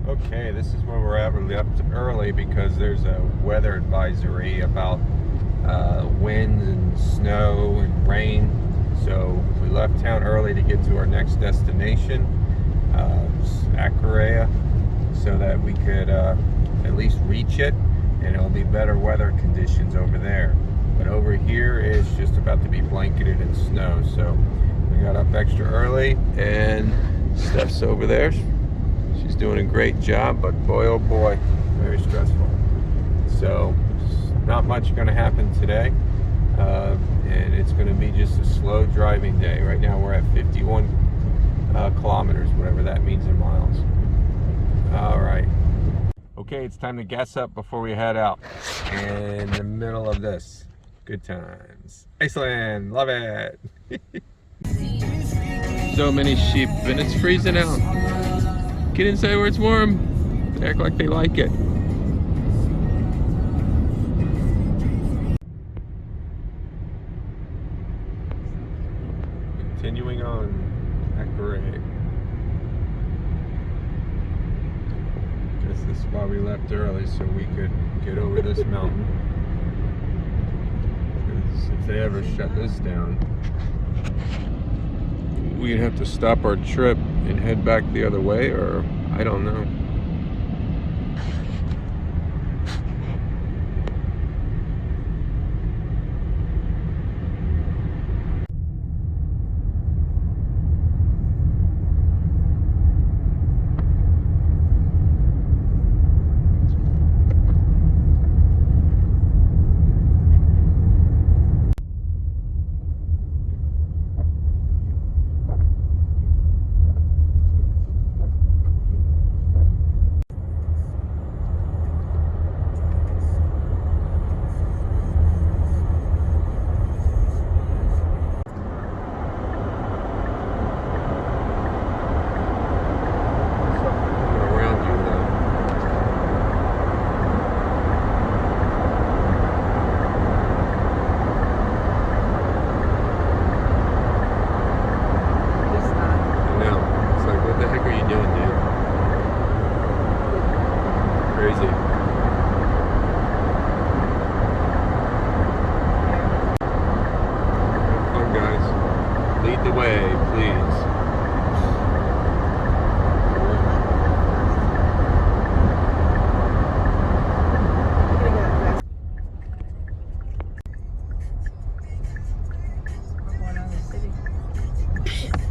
Okay, this is where we're at. We left early because there's a weather advisory about winds and snow and rain. So we left town early to get to our next destination, Acaria, so that we could at least reach it, and it'll be better weather conditions over there. But over here it's just about to be blanketed in snow. So we got up extra early, and Steph's over there. She's doing a great job, but boy oh boy, very stressful. So not much going to happen today, and it's going to be just a slow driving day. Right now we're at 51 kilometers, whatever that means in miles. All right. Okay, it's time to gas up before we head out. In the middle of this, good times. Iceland, love it. So many sheep, and it's freezing out. Get inside where it's warm. They act like they like it. Continuing on, Acaria. Guess this is why we left early, so we could get over this mountain. Because if they ever shut this down, we'd have to stop our trip and head back the other way, or I don't know. Crazy. Come on, guys. Lead the way, please.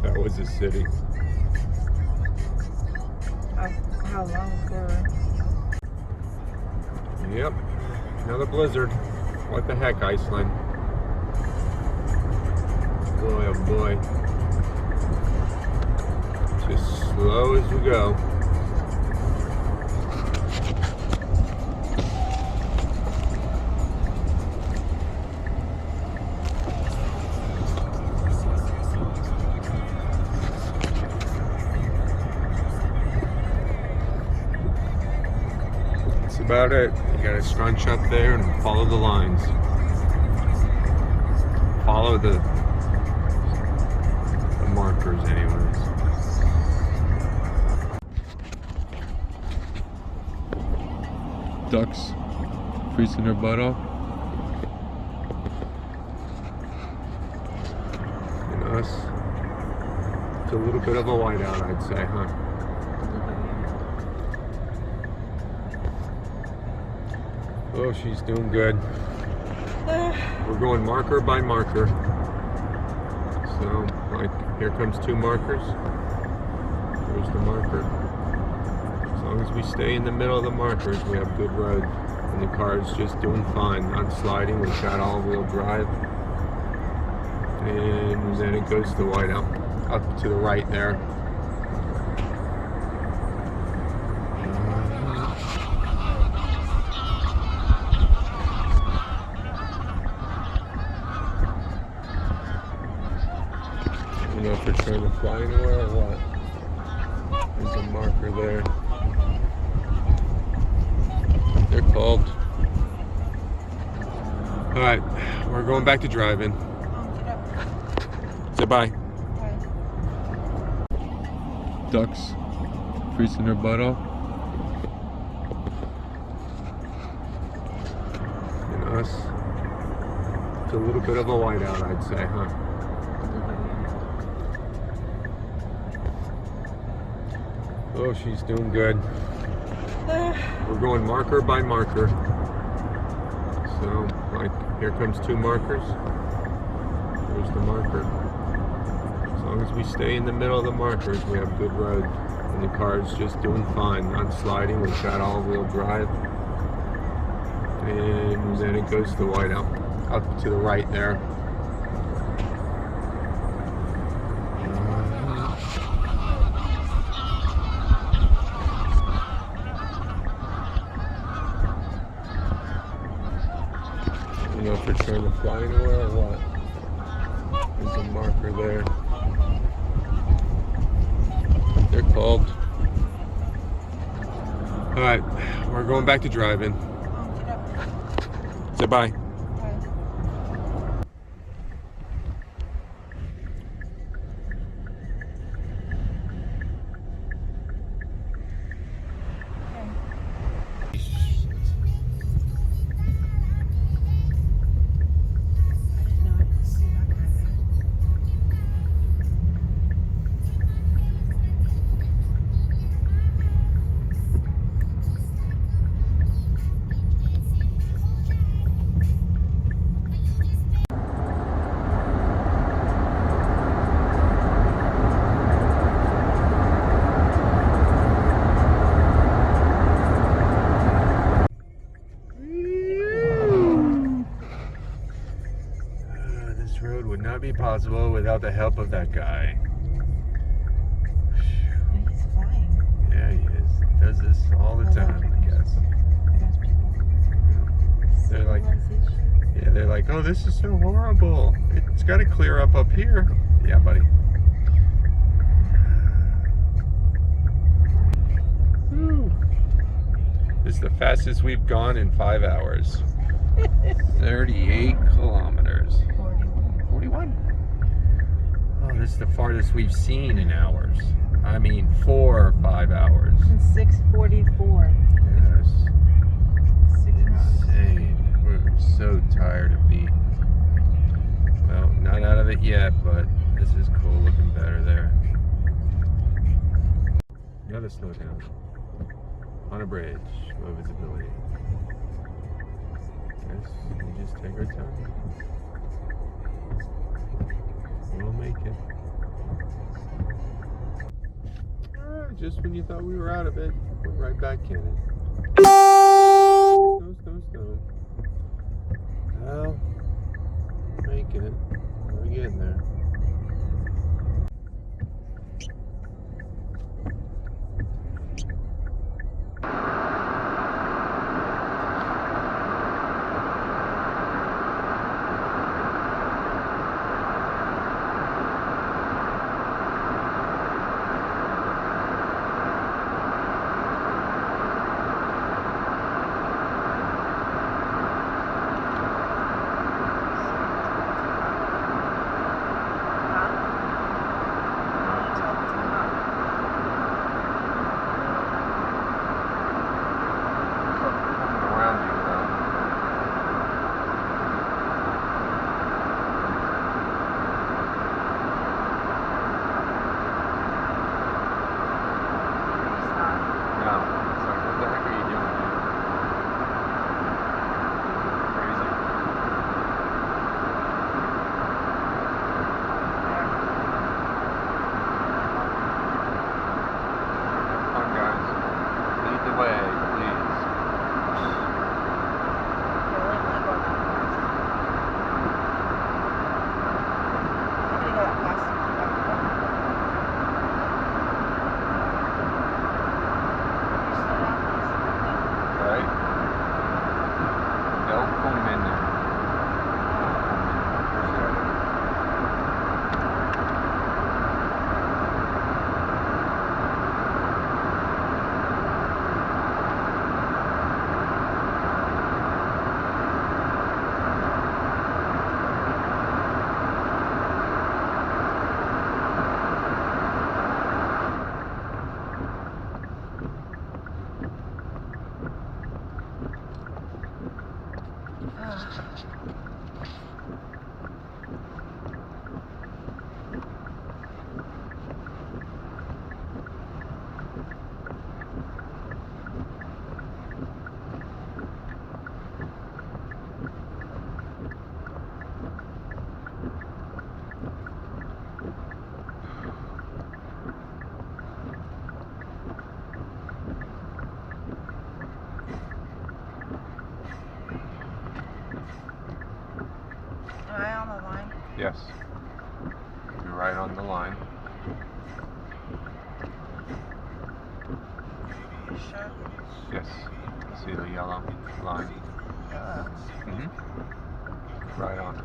That was a city. How long for? Yep, another blizzard. What the heck, Iceland? Boy, oh boy. Just slow as we go. That's about it. You gotta scrunch up there and follow the lines. Follow the markers anyways. Ducks freezing their butt off. And us. It's a little bit of a whiteout, I'd say, huh? Oh, she's doing good. We're going marker by marker. So, like, here comes 2 markers. There's the marker. As long as we stay in the middle of the markers, we have good road. And the car's just doing fine, not sliding. We've got all-wheel drive. And then it goes to whiteout, up to the right there. I don't know if they're trying to fly anywhere or what. There's a marker there. They're called. Alright, we're going back to driving. Say bye. Bye. Ducks freezing their butt off. us. It's a little bit of a whiteout, I'd say, huh? Oh, she's doing good. We're going marker by marker. So, like, here comes 2 markers. There's the marker. As long as we stay in the middle of the markers, we have good road. And the car's just doing fine, not sliding. We've got all-wheel drive. And then it goes to whiteout, up to the right there. I don't know if they're trying to fly anywhere or what. There's a marker there. They're called. Alright, we're going back to driving. Say bye. This road would not be possible without the help of that guy. He's flying. Yeah, he is. Does this all the time, I guess. They're like, yeah, they're like, oh, this is so horrible. It's got to clear up here. Yeah, buddy. Whew. This is the fastest we've gone in 5 hours. 38 kilometers. 41? Oh, this is the farthest we've seen in hours. I mean, 4 or 5 hours. It's 6:44. Yes. 6 hours. Insane. We're so tired of being. Well, not out of it yet, but this is cool. Looking better there. Another slow down. On a bridge. Low visibility. Yes, we just take our time. We'll make it. Just when you thought we were out of it, we're right back in it. Snow. Well, making it. We're getting there. Yes. You're right on the line. You sure? Yes. See the yellow line? Yellow. Mm-hmm. Right on it.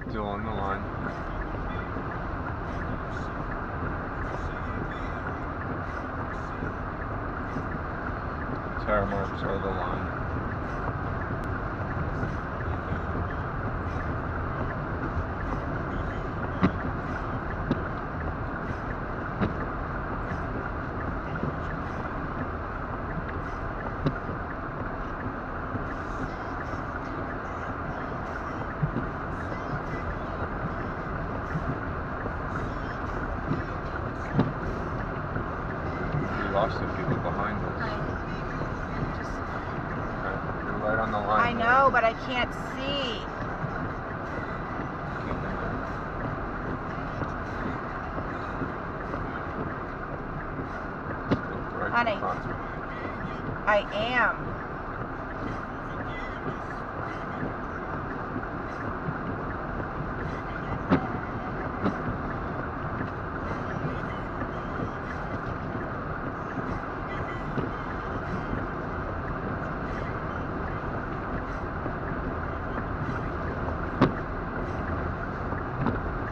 Still on the line. Tire marks are the line. We lost the people behind us. Okay. You're right on the line. I know, but I can't see. Keep in there. Look right Honey. in front. I am.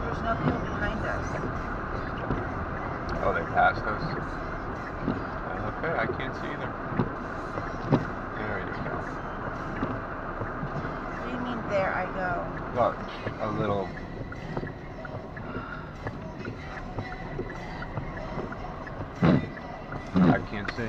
There's no people behind us. Oh, they passed us? Okay, I can't see either. There you go. What do you mean there I go? Look, a little. I can't see.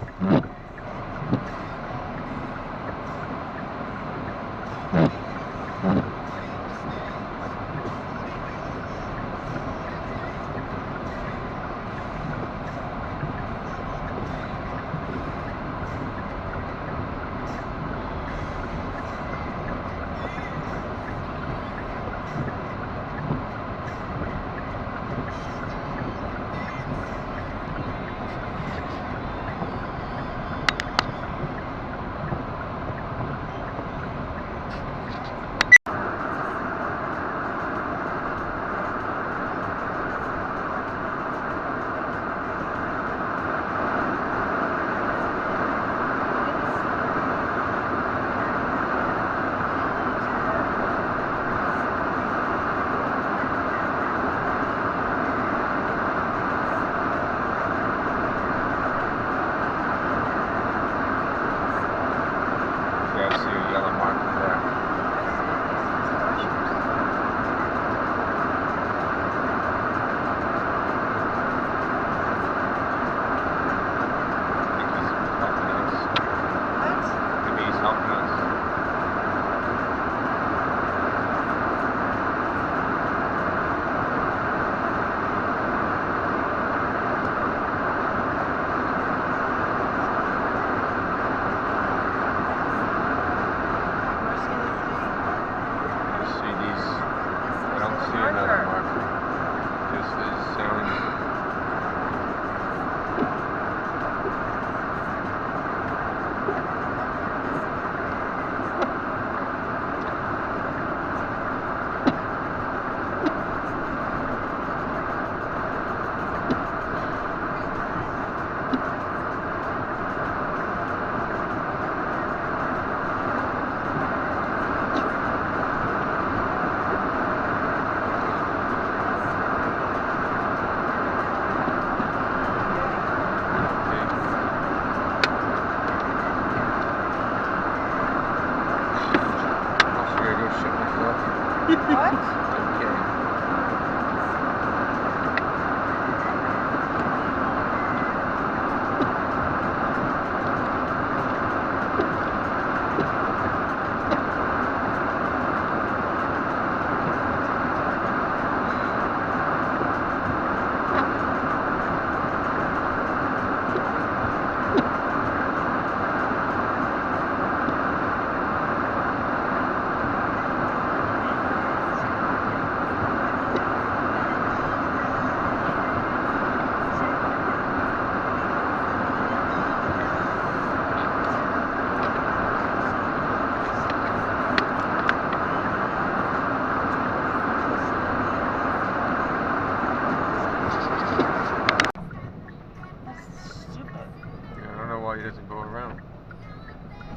why he doesn't go around.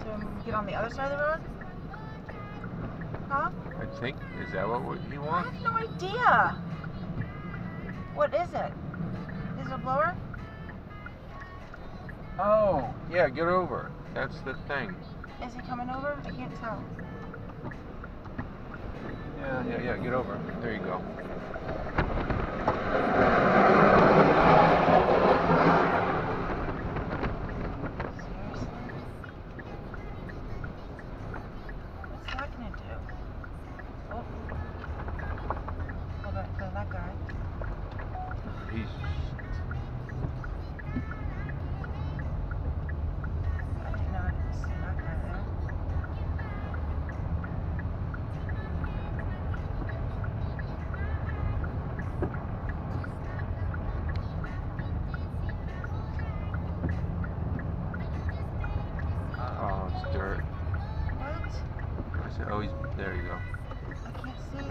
So we get on the other side of the road? Huh? I think, is that what he I wants? have no idea. What is it? Is it a blower? Oh, yeah, get over. That's the thing. Is he coming over? I can't tell. Yeah, get over. There you go. Seriously? What's that gonna do? Oh. Hold on, for that guy. He's... I didn't see that guy there. Oh, it's dirt. What? I said, oh, he's... There you go. I can't see.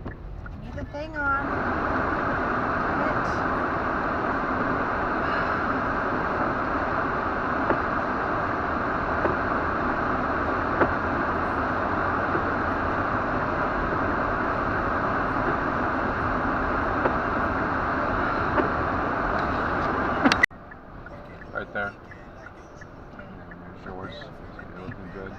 I need the thing on. Damn Right there. it. Okay. There's yours. You're looking good.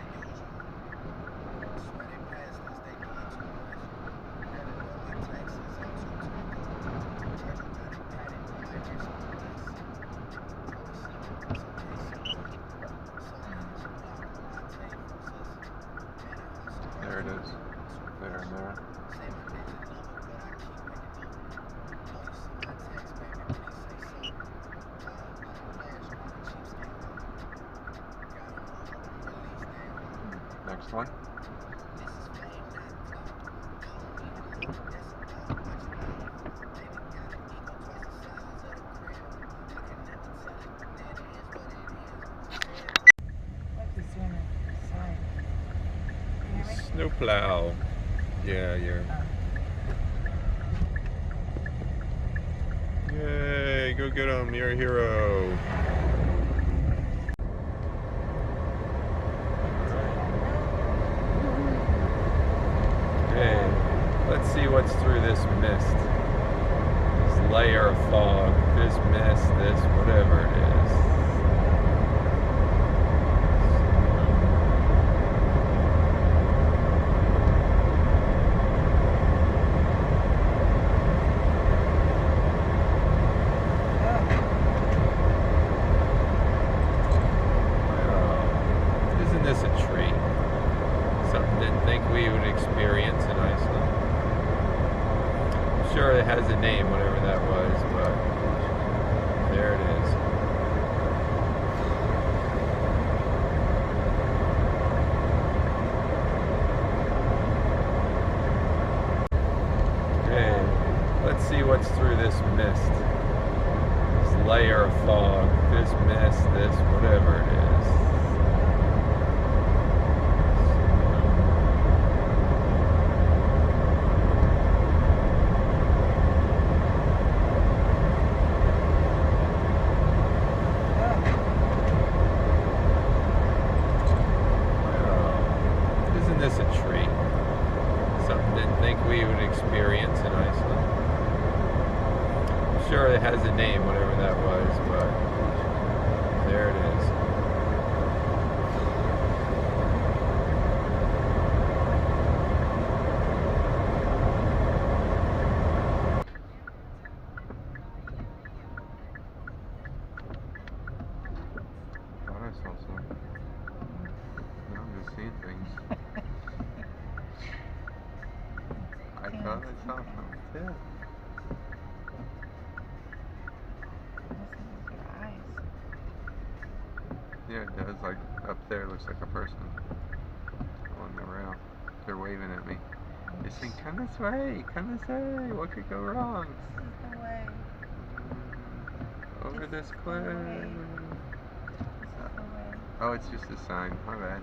There it is. There and there. Next one. Like this on the side. Can you hear me? Snowplow. Yeah, Yay, go get him. You're a hero. Okay, let's see what's through this mist. This layer of fog, this mist, this whatever it is. Isn't this a treat? Something didn't think we would experience in Iceland. I'm sure it has a name, whatever that was, but there it is. Okay, let's see what's through this mist. This layer of fog, this mist, this whatever it is. Isn't this a treat? Something didn't think we would experience in Iceland. I'm sure it has a name, whatever that was, but there it is. Thought I saw something. No, I'm just seeing things. I thought I saw something too. Listen with your eyes. Yeah, it does. Like up there, looks like a person going around. They're waving at me. They saying, "Come this way, come this way. What could go wrong?" This is the way. Over This this is the cliff. way. This is the way. Oh, it's just a sign. My bad.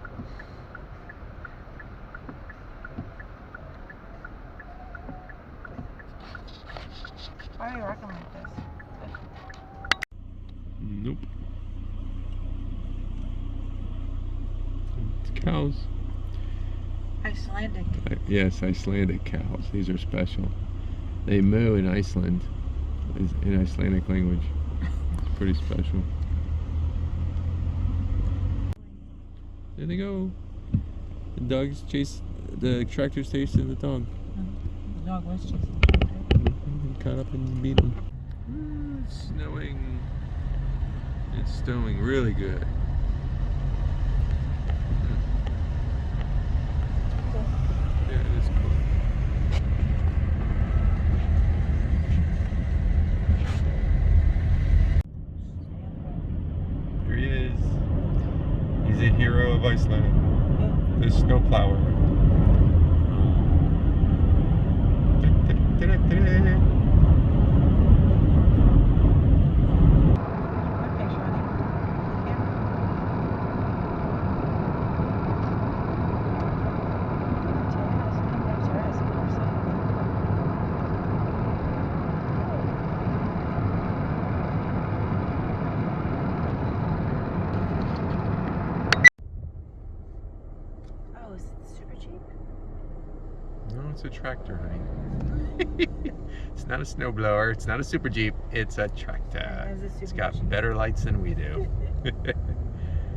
Why do you recommend this? Nope. It's cows. Icelandic. Yes, Icelandic cows. These are special. They moo in Iceland, in Icelandic language. It's pretty special. There they go. The dogs chase, the tractor's chasing the dog. The dog was chasing the tractor. He caught up and beat him. It's snowing. It's snowing really good. Yeah, it is cool. There he is. He's a hero of Iceland. The snowplower. Oh, is it super cheap? No, it's a tractor, honey. It's not a snowblower. It's not a super Jeep. It's a tractor. It has a It's super got Jeep. better lights than we do.